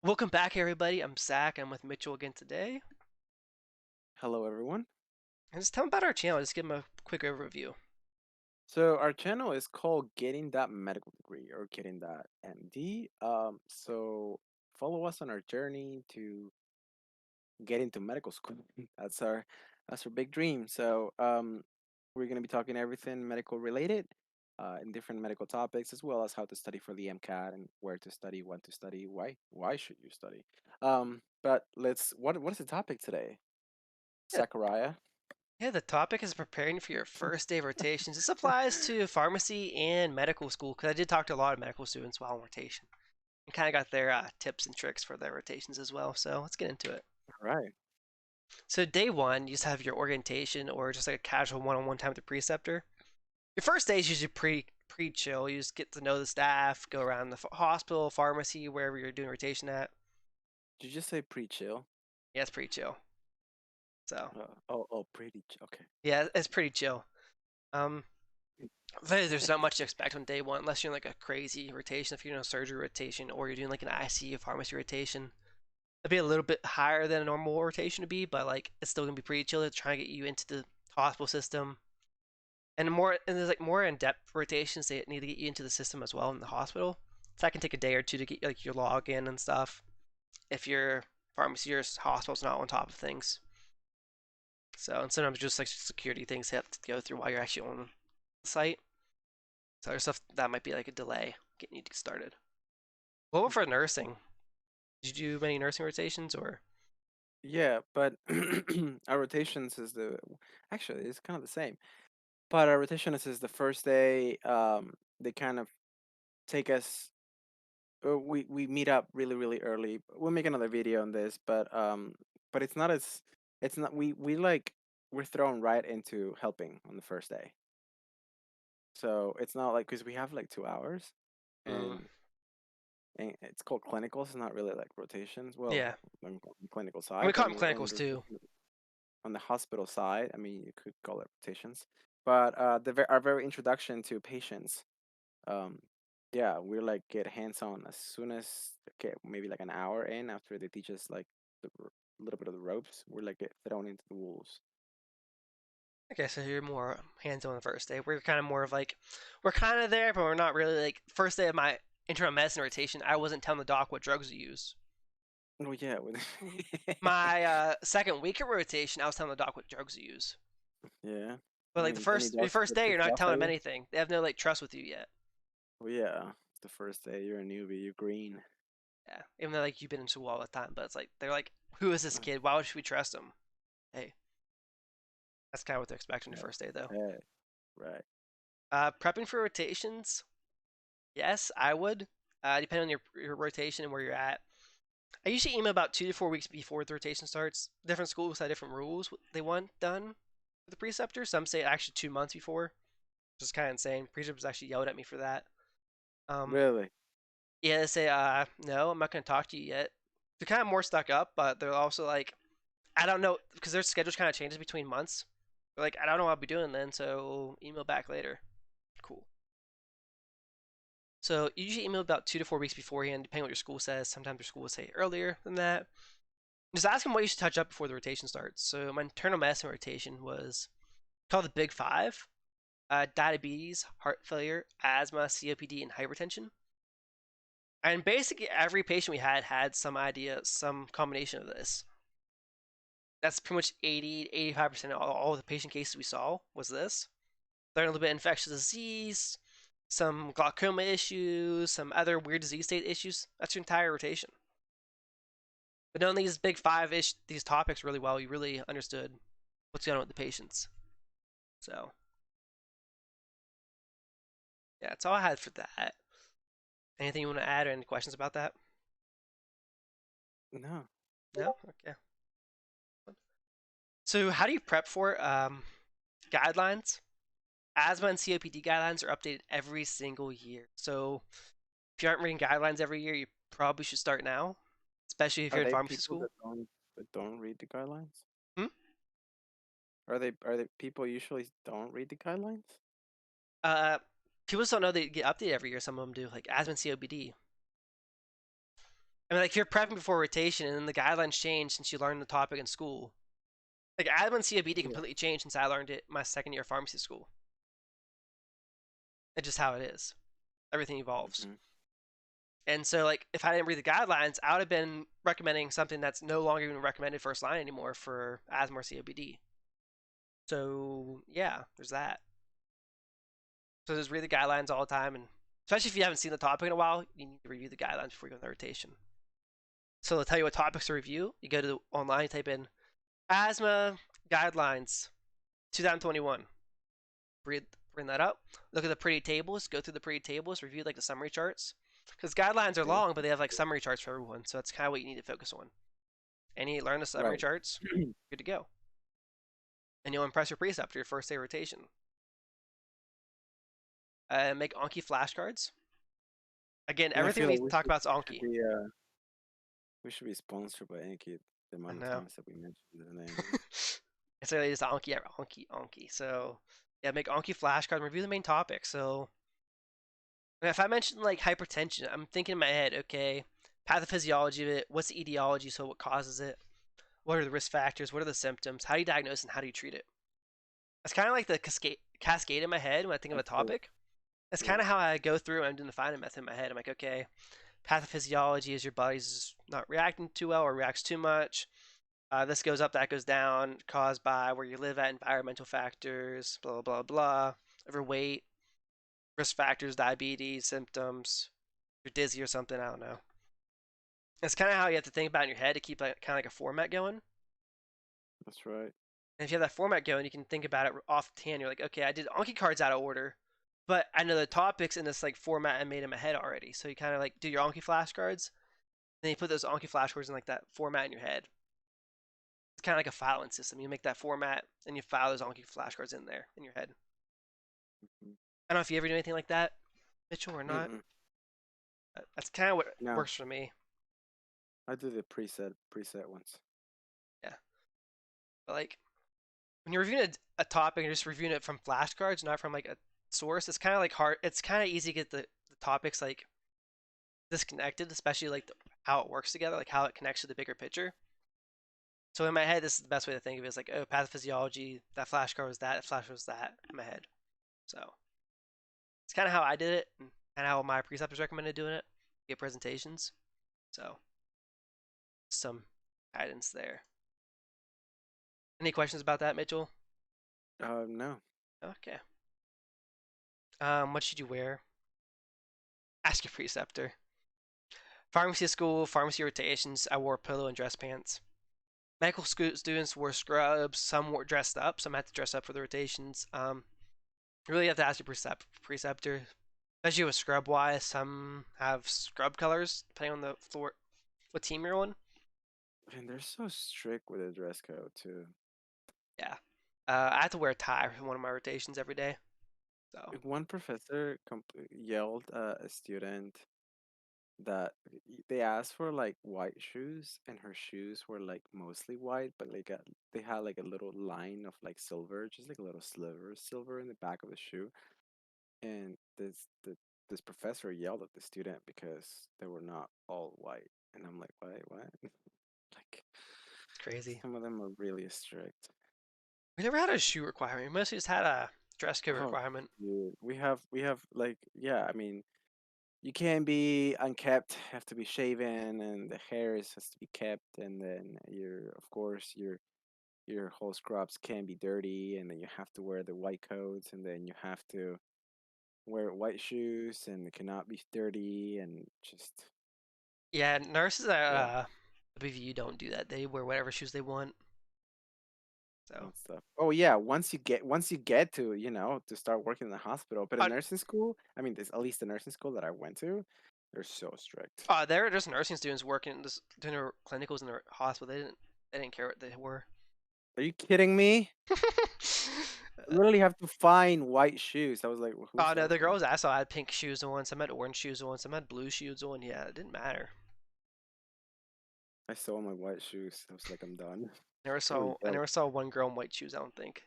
Welcome back, everybody. I'm Zach. I'm with Mitchell again today. Hello, everyone. And just tell them about our channel. Just give them a quick overview. So our channel is called Getting That Medical Degree or Getting That MD. So follow us on our journey to get into medical school. That's our big dream. We're gonna be talking everything medical related, in different medical topics, as well as how to study for the MCAT and where to study, when to study, why should you study. But what is the topic today, Yeah, Zachariah? yeah, the topic is preparing for your first day of rotations. This applies to pharmacy and medical school because I did talk to a lot of medical students while on rotation and kind of got their tips and tricks for their rotations as well. So let's get into it. All right. So day one, you just have your orientation or just like a casual one-on-one time with the preceptor. Your first day is usually pre chill. You just get to know the staff, go around the hospital, pharmacy, wherever you're doing rotation at. Did you just say pre-chill? Yeah, it's pretty chill. So Pretty. Okay. yeah, it's pretty chill. Um, there's not much to expect on day one unless you're in like a crazy rotation. If you're doing a surgery rotation or you're doing like an ICU pharmacy rotation, it'd be a little bit higher than a normal rotation would be, but like it's still gonna be pretty chill to try and get you into the hospital system. And there's like more in-depth rotations they need to get you into the system as well in the hospital. So that can take a day or two to get like your login and stuff. If your pharmacy or hospital's not on top of things. So and sometimes just like security things have to go through while you're actually on the site. So there's stuff that might be like a delay getting you started. What about for nursing? Did you do many nursing rotations or? Yeah, but our rotations is the actually it's kind of the same. But our rotations is the first day. They kind of take us. We meet up really early. We'll make another video on this, but it's not we like we're thrown right into helping on the first day. So it's not like because we have like 2 hours, Mm, and it's called clinicals. It's not really like rotations. Well, yeah, on the clinical and we side, call but them clinicals too. on the hospital side, I mean, you could call it rotations, but our very introduction to patients, um, yeah, we like get hands on as soon as okay, maybe like an hour in after they teach us like a little bit of the ropes, we're like get thrown into the wolves. Okay, so you're more hands-on the first day. We're kind of more of like, we're kind of there, but we're not really like. First day of my internal medicine rotation, I wasn't telling the doc what drugs to use. Oh yeah, My second week of rotation, I was telling the doc what drugs to use. yeah. But like Any your dogs first get day, you're pissed not off telling at them you? anything. They have no like trust with you yet. Well, yeah, the first day you're a newbie, you're green. Yeah, even though like you've been in school all the time, but it's like they're like, who is this kid? Why should we trust him? Hey, that's kind of what they're expecting the Yeah. first day though. Hey, right. Prepping for rotations, yes, I would. Depending on your rotation and where you're at. I usually email about 2 to 4 weeks before the rotation starts. Different schools have different rules they want done for the preceptor. Some say actually 2 months before, which is kind of insane. Preceptors actually yelled at me for that. Um, Really? yeah, they say, no, I'm not going to talk to you yet. They're kind of more stuck up, but they're also like, I don't know, because their schedule kind of changes between months. They're like, I don't know what I'll be doing then, so email back later. Cool. So you usually email about 2 to 4 weeks beforehand, depending on what your school says. Sometimes your school will say earlier than that. Just ask them what you should touch up before the rotation starts. So my internal medicine rotation was called the Big Five: diabetes, heart failure, asthma, COPD, and hypertension. And basically, every patient we had some idea, some combination of this. That's pretty much 80 to 85% of all the patient cases we saw was this. Learn a little bit of infectious disease, some glaucoma issues, some other weird disease state issues. That's your entire rotation. But knowing these big these topics really well, you really understood what's going on with the patients. So yeah, that's all I had for that. Anything you want to add or any questions about that? No. No? Okay. So how do you prep for it? Guidelines? Asthma and COPD guidelines are updated every single year. So if you aren't reading guidelines every year, you probably should start now, especially if Are you're in they pharmacy people school. that don't read the guidelines? Hmm? Are they people usually don't read the guidelines? Uh, People just don't know they get updated every year. Some of them do, like asthma and COPD. I mean, like if you're prepping before rotation and then the guidelines change since you learned the topic in school. Like admin COBD Yeah. completely changed since I learned it my second year of pharmacy school. It's just how it is. Everything evolves. Hmm. And so, like, if I didn't read the guidelines, I would have been recommending something that's no longer even recommended first line anymore for asthma or COPD. So, yeah, there's that. So just read the guidelines all the time, and especially if you haven't seen the topic in a while, you need to review the guidelines before you go on the rotation. So they'll tell you what topics to review. You go to the online, you type in asthma guidelines 2021. Bring that up. Look at the pretty tables. Go through the pretty tables. Review like the summary charts. Because guidelines are Okay. long, but they have like summary charts for everyone. So that's kind of what you need to focus on. And you learn the summary Right. charts, good to go. And you'll impress your preceptor your first day rotation. Make Anki flashcards. Again, And I everything feel we like talk about is we should Anki. be we should be sponsored by Anki. The I amount of know. times that we mentioned the name. It's really just Anki, Anki, Anki. So yeah, make Anki flashcards and review the main topic. So if I mention like hypertension, I'm thinking in my head, okay, pathophysiology of it, what's the etiology, so what causes it, what are the risk factors, what are the symptoms, how do you diagnose and how do you treat it? That's kind of like the cascade in my head when I think of a Absolutely. topic. That's kind Yeah. of how I go through and I'm doing the defining method in my head. I'm like, okay, pathophysiology is your body's not reacting too well or reacts too much. This goes up, that goes down, caused by where you live at, environmental factors, blah, blah, blah, overweight, risk factors, diabetes, symptoms, you're dizzy or something, I don't know. It's kind of how you have to think about in your head to keep like, kind of like a format going. That's right. And if you have that format going, you can think about it offhand. You're like, okay, I did Anki cards out of order, but I know the topics in this like format I made in my head already. So you kind of like do your Anki flashcards, then you put those Anki flashcards in like that format in your head. It's kind of like a filing system. You make that format and you file those Anki flashcards in there in your head. Mhm. I don't know if you ever do anything like that, Mitchell, or not. Mm-mm. That's kind of what No, works for me. I do the preset ones. Yeah, but like when you're reviewing a topic and you're just reviewing it from flashcards, not from like a source, it's kind of like hard. It's kind of easy to get the topics like disconnected, especially like how it works together, like how it connects to the bigger picture. So in my head, this is the best way to think of it. Is like, oh, pathophysiology, that flashcard was that flashcard was that in my head. So it's kind of how I did it, and how my preceptors recommended doing it. Get presentations. So some guidance there. Any questions about that, Mitchell? No. Okay. What should you wear? Ask your preceptor. Pharmacy school, pharmacy rotations, I wore polo and dress pants. Medical school students wore scrubs. Some were dressed up. Some had to dress up for the rotations. You really have to ask your preceptor, especially with scrub wise. Some have scrub colors depending on the floor, what team you're on. And they're so strict with the dress code too. Yeah, I have to wear a tie for one of my rotations every day. So, One professor yelled at a student that they asked for like white shoes, and her shoes were like mostly white, but like they had like a little line of like silver, just like a little sliver of silver in the back of the shoe. And this professor yelled at the student because they were not all white, and I'm like, what? Like, it's crazy. some of them are really strict. We never had a shoe requirement. We mostly just had a dress code Oh, requirement. dude, we have like, yeah, I mean, you can't be unkept, have to be shaven, and the hair has to be kept, and then of course your whole scrubs can't be dirty, and then you have to wear the white coats, and then you have to wear white shoes, and it cannot be dirty, and just, Yeah, nurses at yeah, WVU don't do that. They wear whatever shoes they want. So, and stuff. Oh yeah, once you get to, to start working in the hospital, but in uh, nursing school, I mean, this, at least the nursing school that I went to, they're so strict. they're just nursing students working, just doing their clinicals in their hospital. They didn't care what they were. Are you kidding me? I literally have to find white shoes. I was like, well, who Oh no, says the that? girls I saw had pink shoes on, some had orange shoes on, some had blue shoes on. Yeah, it didn't matter. I saw my white shoes. I was like, I'm done. Never I was saw I jealous. never saw one girl in white shoes. I don't think.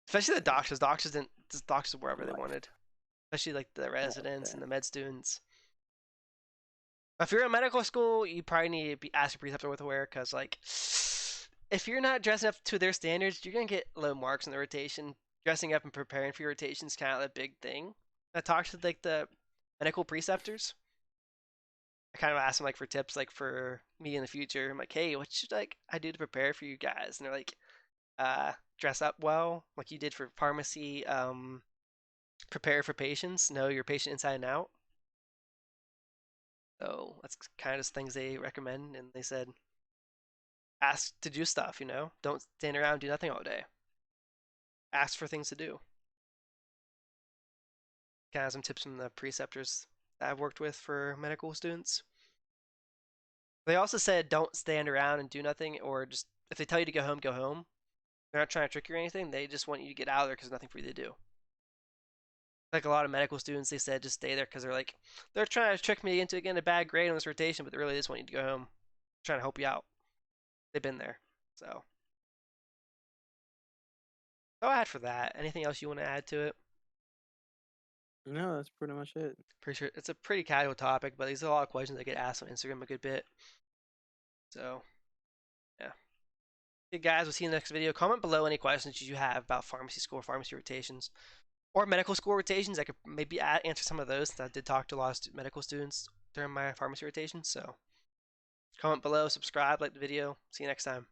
Especially the doctors. Doctors didn't. Just doctors wherever they Life. wanted. Especially like the Oh, residents and damn. the med students. If you're in medical school, you probably need to be ask your preceptor what to wear, because like, if you're not dressing up to their standards, you're gonna get low marks in the rotation. Dressing up and preparing for your rotation is kind of a big thing. I talked to like the medical preceptors. I kind of asked them like for tips, like for me in the future. I'm like, hey, what should like I do to prepare for you guys? And they're like, dress up well, like you did for pharmacy. Prepare for patients, know your patient inside and out. So that's kind of things they recommend. And they said, ask to do stuff, don't stand around and do nothing all day. Ask for things to do. Kind of some tips from the preceptors that I've worked with for medical students. They also said don't stand around and do nothing, or just if they tell you to go home, go home. They're not trying to trick you or anything. They just want you to get out of there because there's nothing for you to do. Like a lot of medical students, they said just stay there because they're trying to trick me into getting a bad grade on this rotation, but they really just want you to go home. They're trying to help you out. They've been there. So go ahead for that. Anything else you want to add to it? No, that's pretty much it. Pretty sure it's a pretty casual topic, but there's a lot of questions that get asked on Instagram a good bit. So yeah. Okay, guys, we'll see you in the next video. Comment below any questions you have about pharmacy school, pharmacy rotations, or medical school rotations. I could maybe answer some of those since I did talk to a lot of medical students during my pharmacy rotations. So comment below, subscribe, like the video. See you next time.